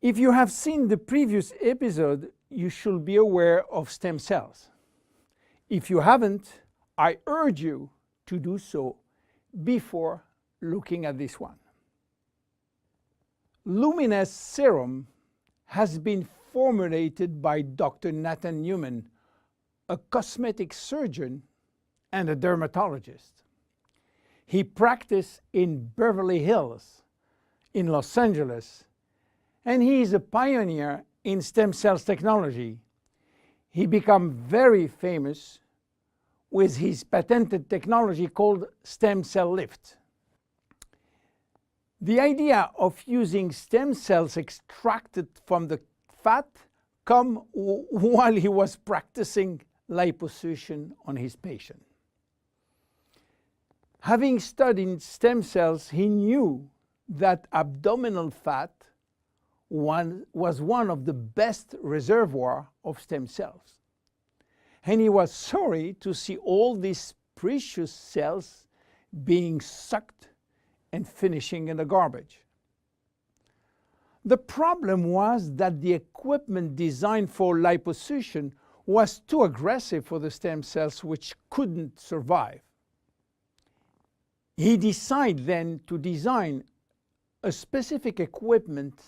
If you have seen the previous episode, you should be aware of stem cells. If you haven't, I urge you to do so before looking at this one. Luminesce serum has been formulated by Dr. Nathan Newman, a cosmetic surgeon and a dermatologist. He practiced in Beverly Hills, in Los Angeles, and he is a pioneer in stem cells technology. He became very famous with his patented technology called stem cell lift. The idea of using stem cells extracted from the fat came while he was practicing liposuction on his patient. Having studied stem cells, he knew that abdominal fat was one of the best reservoirs of stem cells. And he was sorry to see all these precious cells being sucked and finishing in the garbage. The problem was that the equipment designed for liposuction was too aggressive for the stem cells, which couldn't survive. He decided then to design a specific equipment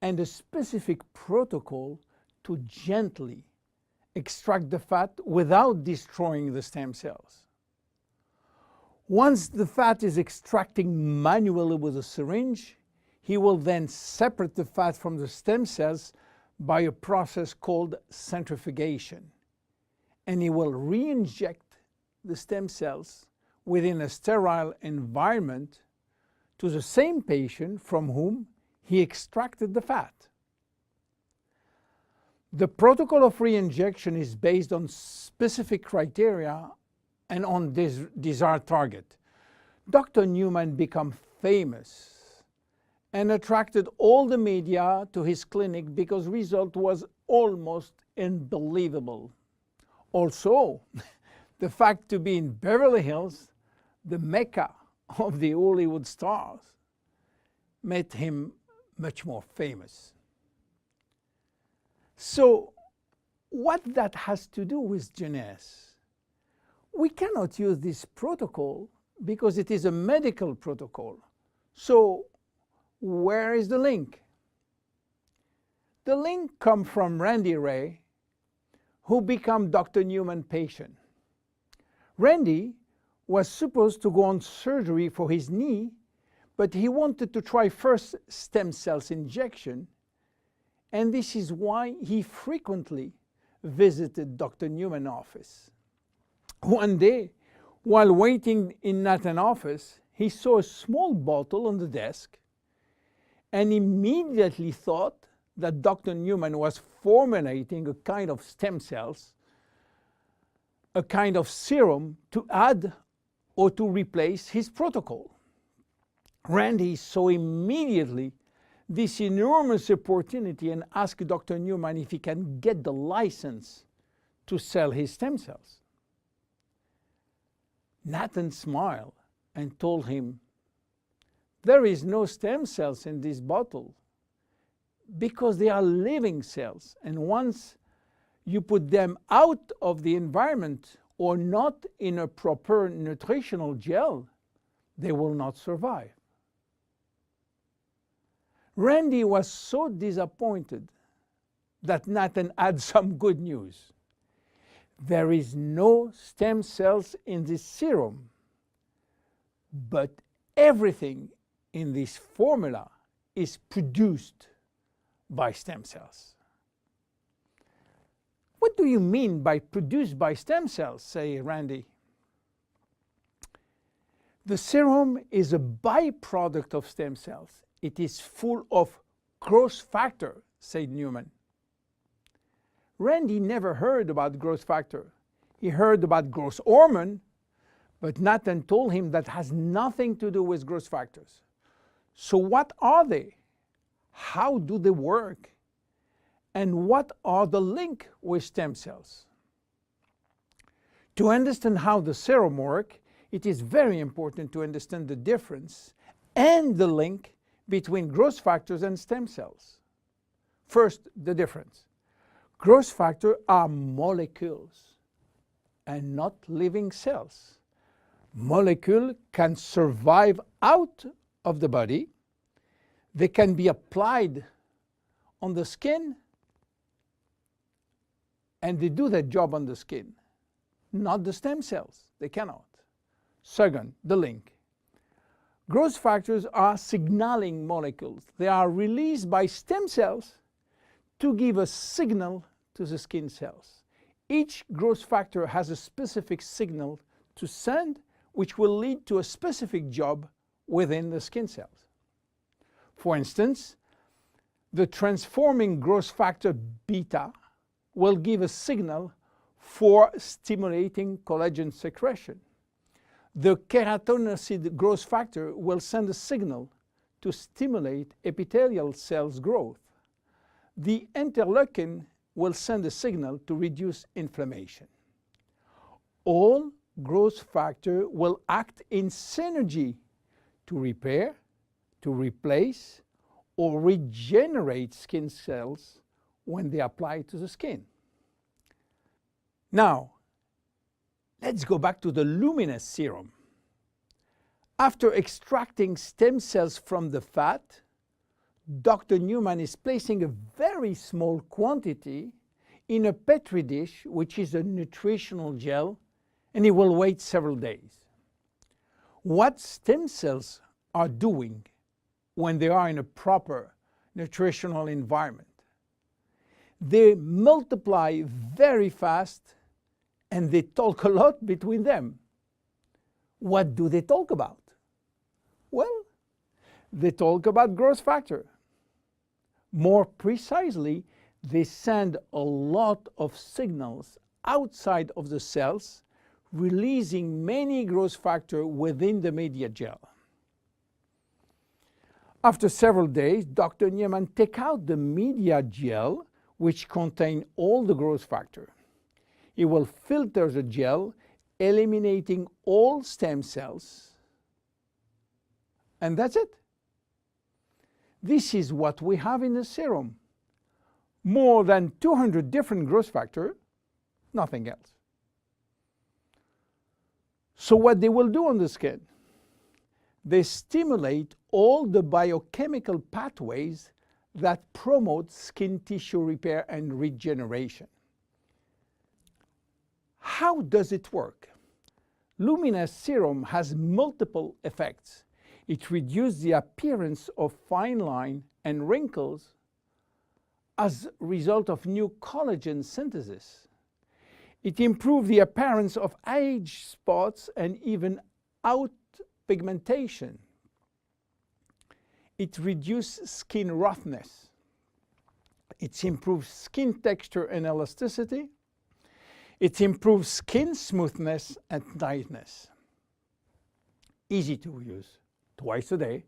and a specific protocol to gently extract the fat without destroying the stem cells. Once the fat is extracted manually with a syringe, he will then separate the fat from the stem cells by a process called centrifugation. And he will re-inject the stem cells within a sterile environment to the same patient from whom he extracted the fat. The protocol of re-injection is based on specific criteria and on this desired target. Dr. Newman became famous and attracted all the media to his clinic because result was almost unbelievable. Also, the fact to be in Beverly Hills, the mecca of the Hollywood stars, made him much more famous. So, what that has to do with Jeunesse? We cannot use this protocol because it is a medical protocol. So, where is the link? The link comes from Randy Ray, who became Dr. Newman's patient. Randy was supposed to go on surgery for his knee, but he wanted to try first stem cells injection, and this is why he frequently visited Dr. Newman's office. One day, while waiting in Nathan's office, he saw a small bottle on the desk and immediately thought that Dr. Newman was formulating a kind of stem cells, a kind of serum to add or to replace his protocol. Randy saw immediately this enormous opportunity and asked Dr. Newman if he can get the license to sell his stem cells. Nathan smiled and told him, "There is no stem cells in this bottle because they are living cells, and once you put them out of the environment or not in a proper nutritional gel, they will not survive." Randy was so disappointed that Nathan had some good news. There is no stem cells in this serum, but everything in this formula is produced by stem cells. What do you mean by produced by stem cells, say Randy? The serum is a byproduct of stem cells. It is full of growth factor, said Newman. Randy never heard about growth factor. He heard about growth hormone, but Nathan told him that has nothing to do with growth factors. So what are they? How do they work? And what are the link with stem cells? To understand how the serum works, it is very important to understand the difference and the link between growth factors and stem cells. First, the difference. Growth factors are molecules and not living cells. Molecules can survive out of the body. They can be applied on the skin, and they do their job on the skin. Not the stem cells. They cannot. Second, the link. Growth factors are signaling molecules. They are released by stem cells to give a signal to the skin cells. Each growth factor has a specific signal to send, which will lead to a specific job within the skin cells. For instance, the transforming growth factor beta will give a signal for stimulating collagen secretion. The keratinocyte growth factor will send a signal to stimulate epithelial cells growth. The interleukin will send a signal to reduce inflammation. All growth factors will act in synergy to repair, to replace, or regenerate skin cells when they apply to the skin. Now, let's go back to the Luminesce serum. After extracting stem cells from the fat, Dr. Newman is placing a very small quantity in a Petri dish, which is a nutritional gel, and he will wait several days. What stem cells are doing when they are in a proper nutritional environment? They multiply very fast and they talk a lot between them. What do they talk about? Well, they talk about growth factor. More precisely, they send a lot of signals outside of the cells, releasing many growth factors within the media gel. After several days, Dr. Newman takes out the media gel, which contains all the growth factor. He will filter the gel, eliminating all stem cells, and that's it. This is what we have in the serum. More than 200 different growth factors, nothing else. So what they will do on the skin? They stimulate all the biochemical pathways that promote skin tissue repair and regeneration. How does it work? Luminesce serum has multiple effects. It reduces the appearance of fine lines and wrinkles as a result of new collagen synthesis. It improves the appearance of age spots and even out pigmentation. It reduces skin roughness. It improves skin texture and elasticity. It improves skin smoothness and tightness. Easy to use. Twice a day.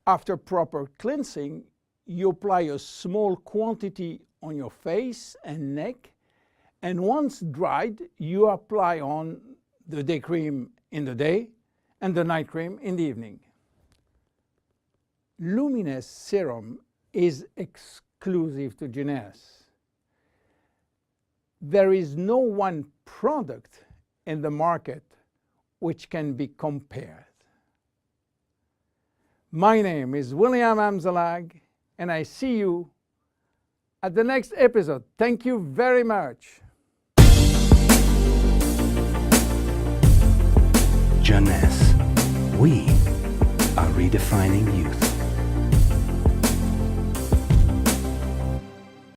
After proper cleansing, you apply a small quantity on your face and neck, and once dried, you apply on the day cream in the day and the night cream in the evening. Luminesce serum is exclusive to Jeunesse. There is no one product in the market which can be compared. My name is William Amzalag, and I see you at the next episode. Thank you very much. Jeunesse. We are redefining youth.